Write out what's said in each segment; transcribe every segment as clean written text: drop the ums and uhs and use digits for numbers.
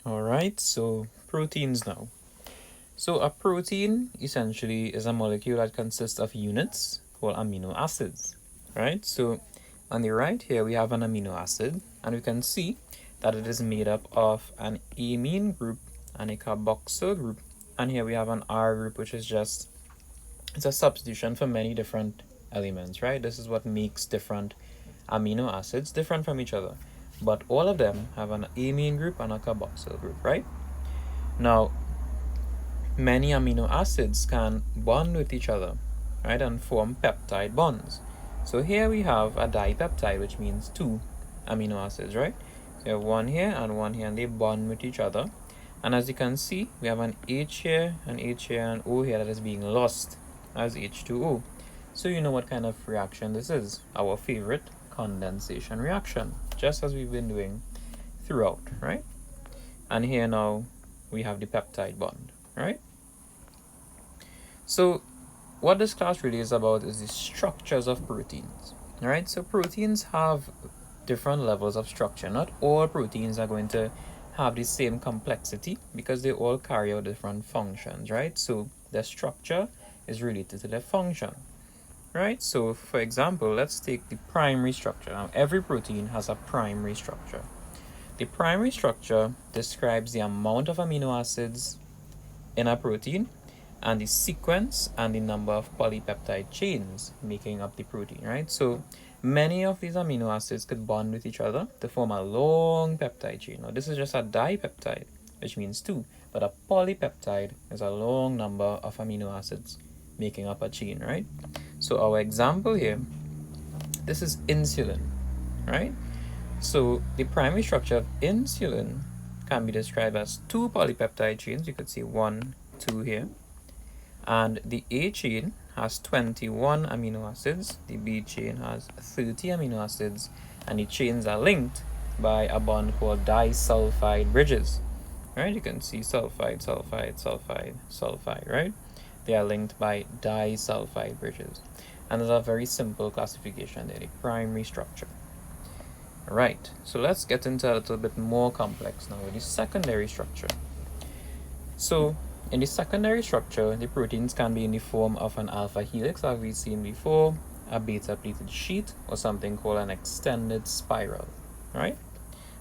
Alright, so proteins now. So a protein essentially is a molecule that consists of units called amino acids, right? So on the right here we have an amino acid, and we can see that it is made up of an amine group and a carboxyl group, and here we have an R group, which is just, it's a substitution for many different elements, right? This is what makes different amino acids different from each other, but all of them have an amine group and a carboxyl group, right? Now many amino acids can bond with each other, right, and form peptide bonds. So here we have a dipeptide, which means two amino acids, right? So you have one here, and they bond with each other. And as you can see, we have an H here, an H here, and O here that is being lost as H2O. So you know what kind of reaction this is. Our favorite condensation reaction, just as we've been doing throughout, right? And here now we have the peptide bond, right? So what this class really is about is the structures of proteins, right? So proteins have different levels of structure. Not all proteins are going to have the same complexity because they all carry out different functions, right? So their structure is related to their function, right? So for example, let's take the primary structure. Now every protein has a primary structure. The primary structure describes the amount of amino acids in a protein and the sequence and the number of polypeptide chains making up the protein, right? So many of these amino acids could bond with each other to form a long peptide chain. Now this is just a dipeptide, which means two, but a polypeptide is a long number of amino acids making up a chain, right? So our example here, this is insulin, right? So the primary structure of insulin can be described as two polypeptide chains. You could see 1, 2 here. And the A chain has 21 amino acids, the B chain has 30 amino acids, and the chains are linked by a bond called disulfide bridges. Right? You can see sulfide, sulfide, sulfide, sulfide, right? They are linked by disulfide bridges. And there's a very simple classification there, the primary structure. Right, so let's get into a little bit more complex now with the secondary structure. So in the secondary structure, the proteins can be in the form of an alpha helix, as we've seen before, a beta pleated sheet, or something called an extended spiral, right?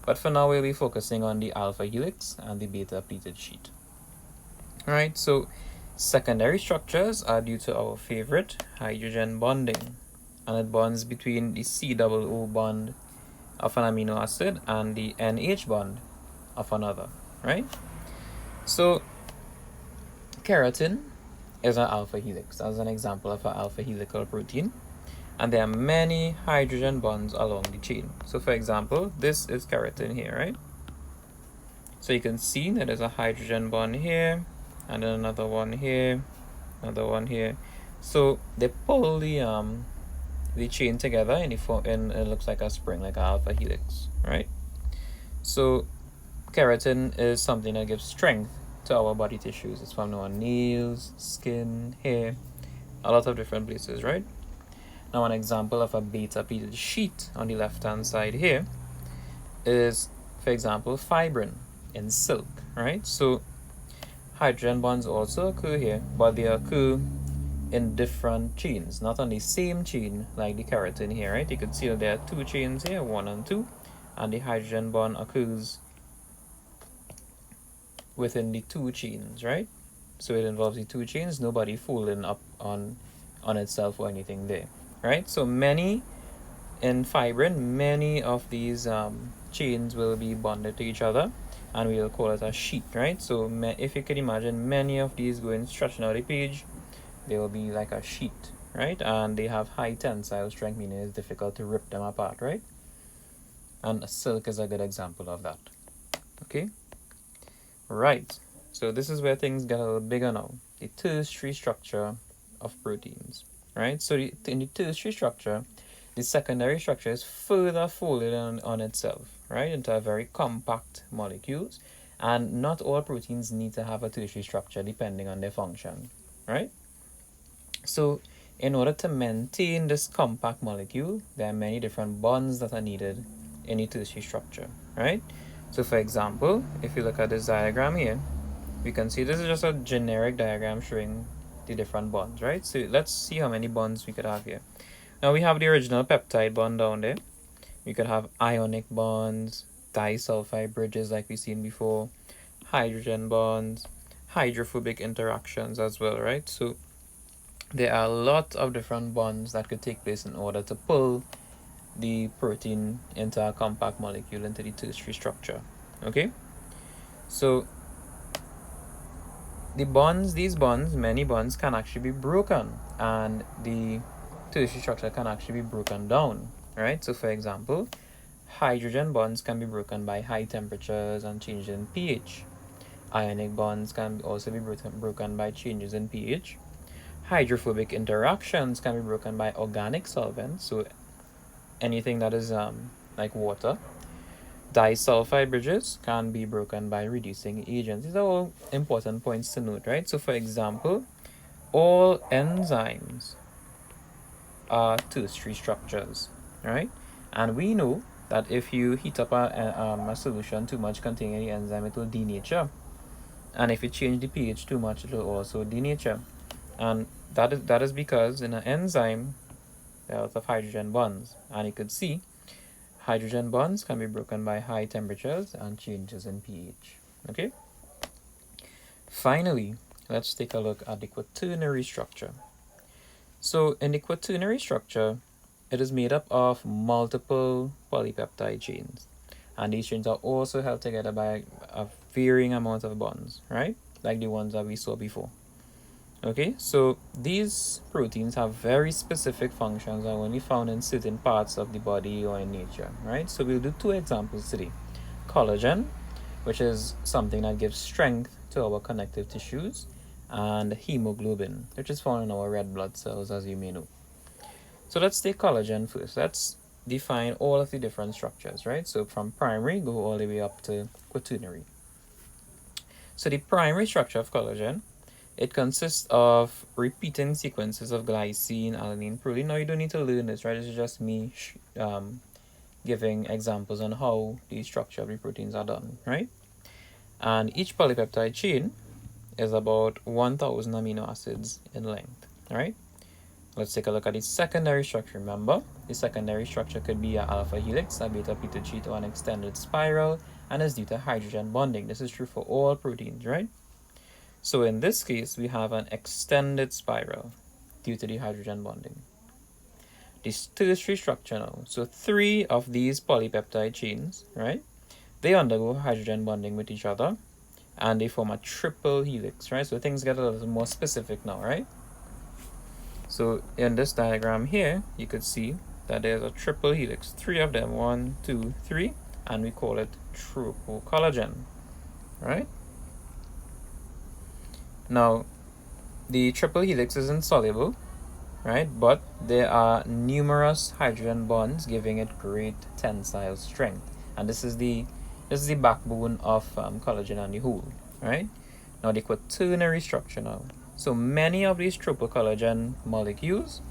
But for now, we'll be focusing on the alpha helix and the beta pleated sheet. All right, so secondary structures are due to our favorite hydrogen bonding, and it bonds between the C-double-O bond of an amino acid and the NH bond of another, right? So keratin is an alpha helix. That's an example of an alpha helical protein, and there are many hydrogen bonds along the chain. So for example, this is keratin here, right? So you can see that there's a hydrogen bond here, and then another one here, another one here. So they pull the chain together and it looks like a spring, like an alpha helix, right? So keratin is something that gives strength to our body tissues. It's found on nails, skin, hair, a lot of different places, right? Now an example of a beta pleated sheet on the left hand side here is, for example, fibrin in silk, right? So hydrogen bonds also occur here, but they occur in different chains, not on the same chain like the keratin here, right? You can see that there are two chains here, 1 and 2, and the hydrogen bond occurs within the two chains, right? So it involves the two chains, nobody folding up on itself or anything there, right? So many in fibrin, many of these chains will be bonded to each other, and we'll call it a sheet, right? So if you can imagine many of these going stretching out the page, they will be like a sheet, right? And they have high tensile strength, meaning it's difficult to rip them apart, right? And silk is a good example of that. Okay, right. So this is where things get a little bigger now. The tertiary structure of proteins, right? So in the tertiary structure, the secondary structure is further folded on itself, right, into a very compact molecules. And not all proteins need to have a tertiary structure depending on their function, right? So in order to maintain this compact molecule, there are many different bonds that are needed in the tertiary structure, right? So for example, if you look at this diagram here, we can see this is just a generic diagram showing the different bonds, right? So let's see how many bonds we could have here. Now we have the original peptide bond down there. We could have ionic bonds, disulfide bridges like we've seen before, hydrogen bonds, hydrophobic interactions as well, right? So there are a lot of different bonds that could take place in order to pull the protein into a compact molecule, into the tertiary structure. Okay, so these bonds, many bonds can actually be broken, and the tertiary structure can actually be broken down, right? So for example, hydrogen bonds can be broken by high temperatures and changes in pH. Ionic bonds can also be broken by changes in pH. Hydrophobic interactions can be broken by organic solvents, so anything that is like water. Disulfide bridges can be broken by reducing agents. These are all important points to note, right? So for example, all enzymes are tertiary structures, right? And we know that if you heat up a solution too much containing the enzyme, it will denature. And if you change the pH too much, it will also denature. And that is because in an enzyme, there are lots of hydrogen bonds. And you could see hydrogen bonds can be broken by high temperatures and changes in pH. Okay? Finally, let's take a look at the quaternary structure. So in the quaternary structure, it is made up of multiple polypeptide chains. And these chains are also held together by a varying amount of bonds, right? Like the ones that we saw before. Okay, so these proteins have very specific functions that are only found in certain parts of the body or in nature, right? So we'll do two examples today. Collagen, which is something that gives strength to our connective tissues, and hemoglobin, which is found in our red blood cells, as you may know. So let's take collagen first. Let's define all of the different structures, right? So from primary, go all the way up to quaternary. So the primary structure of collagen, it consists of repeating sequences of glycine, alanine, proline. Now you don't need to learn this, right? This is just me giving examples on how the structure of the proteins are done, right? And each polypeptide chain is about 1,000 amino acids in length, right? Let's take a look at the secondary structure. Remember, the secondary structure could be an alpha helix, a beta pitted sheet, or an extended spiral, and is due to hydrogen bonding. This is true for all proteins, right? So in this case, we have an extended spiral due to the hydrogen bonding. This tertiary structure now. So 3 of these polypeptide chains, right? They undergo hydrogen bonding with each other, and they form a triple helix, right? So things get a little more specific now, right? So in this diagram here, you could see that there's a triple helix, 3 of them, 1, 2, 3, and we call it tropocollagen, right? Now, the triple helix is insoluble, right? But there are numerous hydrogen bonds giving it great tensile strength, and this is the backbone of collagen and the whole, right? Now the quaternary structure now. So many of these tropocollagen molecules,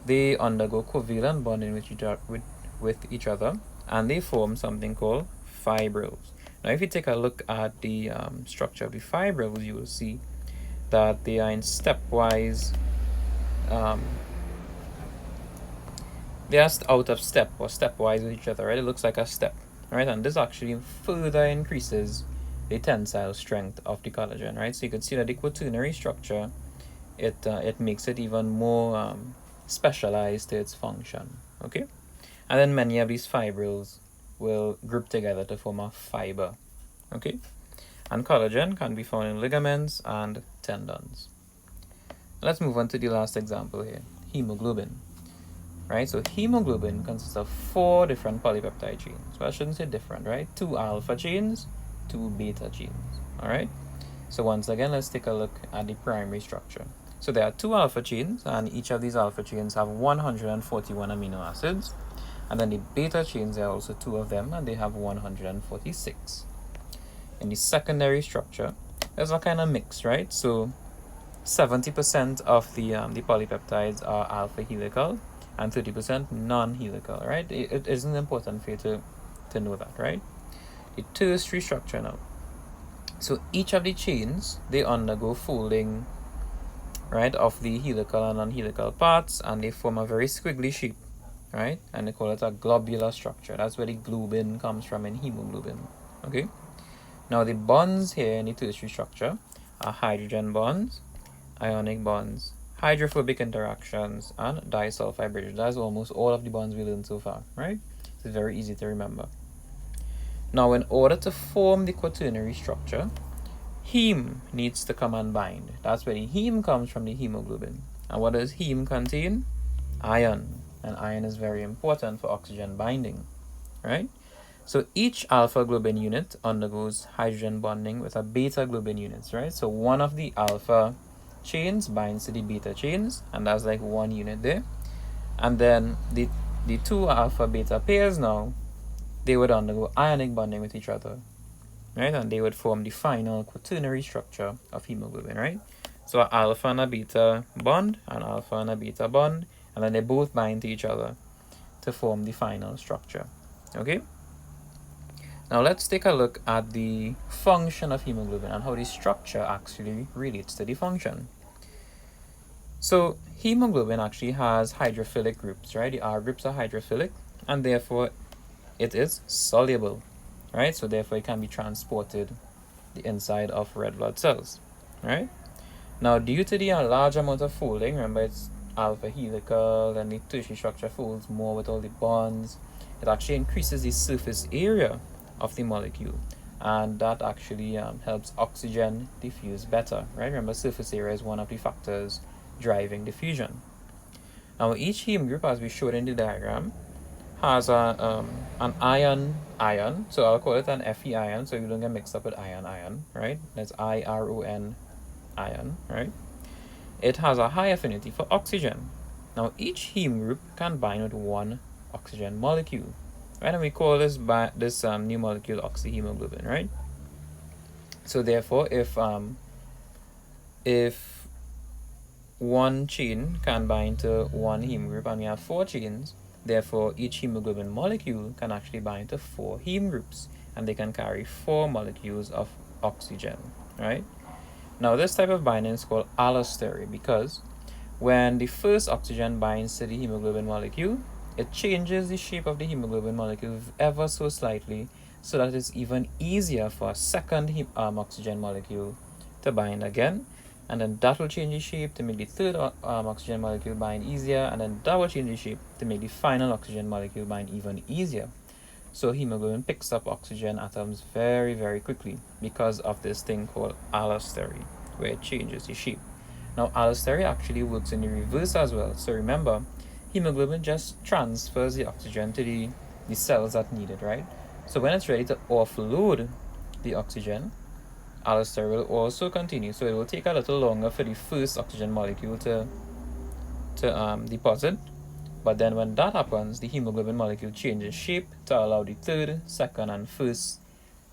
they undergo covalent bonding with each other, and they form something called fibrils. Now if you take a look at the structure of the fibrils, you will see that they are in stepwise, they are out of step or stepwise with each other, right? It looks like a step, right? And this actually further increases the tensile strength of the collagen, right? So you can see that the quaternary structure, it makes it even more specialized to its function, okay? And then many of these fibrils will group together to form a fiber, okay? And collagen can be found in ligaments and tendons. Let's move on to the last example here, hemoglobin. Right, so hemoglobin consists of 4 different polypeptide chains. Well, I shouldn't say different, right? 2 alpha chains, 2 beta chains. All right. So once again, let's take a look at the primary structure. So there are 2 alpha chains, and each of these alpha chains have 141 amino acids. And then the beta chains, there are also 2 of them, and they have 146. In the secondary structure, there's a kind of mix, right? So 70% of the polypeptides are alpha helical, and 30% non-helical, right? It isn't important for you to know that, right? the tertiary structure now. So each of the chains, they undergo folding, right, of the helical and non-helical parts, and they form a very squiggly shape, right? And they call it a globular structure. That's where the globin comes from in hemoglobin. Okay. Now the bonds here in the tertiary structure are hydrogen bonds, ionic bonds, hydrophobic interactions, and disulfide bridges. That's almost all of the bonds we learned so far, right? It's very easy to remember. Now, in order to form the quaternary structure, heme needs to come and bind. That's where the heme comes from, the hemoglobin. And what does heme contain? Iron. And iron is very important for oxygen binding, right? So each alpha globin unit undergoes hydrogen bonding with a beta globin unit, right? So one of the alpha chains binds to the beta chains, and that's like one unit there. And then the two alpha beta pairs now, they would undergo ionic bonding with each other, right? And they would form the final quaternary structure of hemoglobin, right? So an alpha and a beta bond, an alpha and a beta bond, and then they both bind to each other to form the final structure, okay? Now let's take a look at the function of hemoglobin and how the structure actually relates to the function. So hemoglobin actually has hydrophilic groups, right? The R groups are hydrophilic, and therefore it is soluble, right? So therefore it can be transported the inside of red blood cells, right? Now due to the large amount of folding, remember it's alpha helical, and the tertiary structure folds more with all the bonds, it actually increases the surface area of the molecule, and that actually helps oxygen diffuse better, right? Remember, surface area is one of the factors driving diffusion. Now each heme group, as we showed in the diagram, has an ion, so I'll call it an Fe ion, so you don't get mixed up with ion, right? That's IRON ion, right? It has a high affinity for oxygen. Now each heme group can bind with one oxygen molecule, right? And we call this new molecule oxyhemoglobin, right? So therefore, if one chain can bind to one heme group, and we have 4 chains, therefore each hemoglobin molecule can actually bind to 4 heme groups, and they can carry 4 molecules of oxygen, right? Now this type of binding is called allostery, because when the first oxygen binds to the hemoglobin molecule, it changes the shape of the hemoglobin molecule ever so slightly, so that it's even easier for a second oxygen molecule to bind again, and then that will change the shape to make the third oxygen molecule bind easier, and then that will change the shape to make the final oxygen molecule bind even easier. So hemoglobin picks up oxygen atoms very, very quickly because of this thing called allostery, where it changes the shape. Now allostery actually works in the reverse as well. So remember, hemoglobin just transfers the oxygen to the cells that need it, right? So when it's ready to offload the oxygen, allostery will also continue. So it will take a little longer for the first oxygen molecule to deposit, but then when that happens, the hemoglobin molecule changes shape to allow the third, second, and first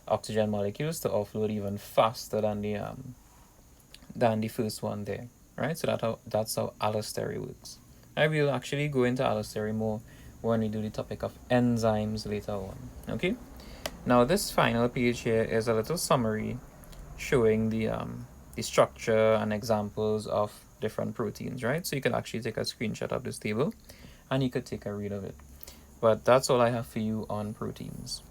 oxygen molecules to offload even faster than the first one there, right? So that's how allostery works. I will actually go into allostery more when we do the topic of enzymes later on. Okay. Now this final page here is a little summary showing the structure and examples of different proteins, right? So you can actually take a screenshot of this table and you could take a read of it. But that's all I have for you on proteins.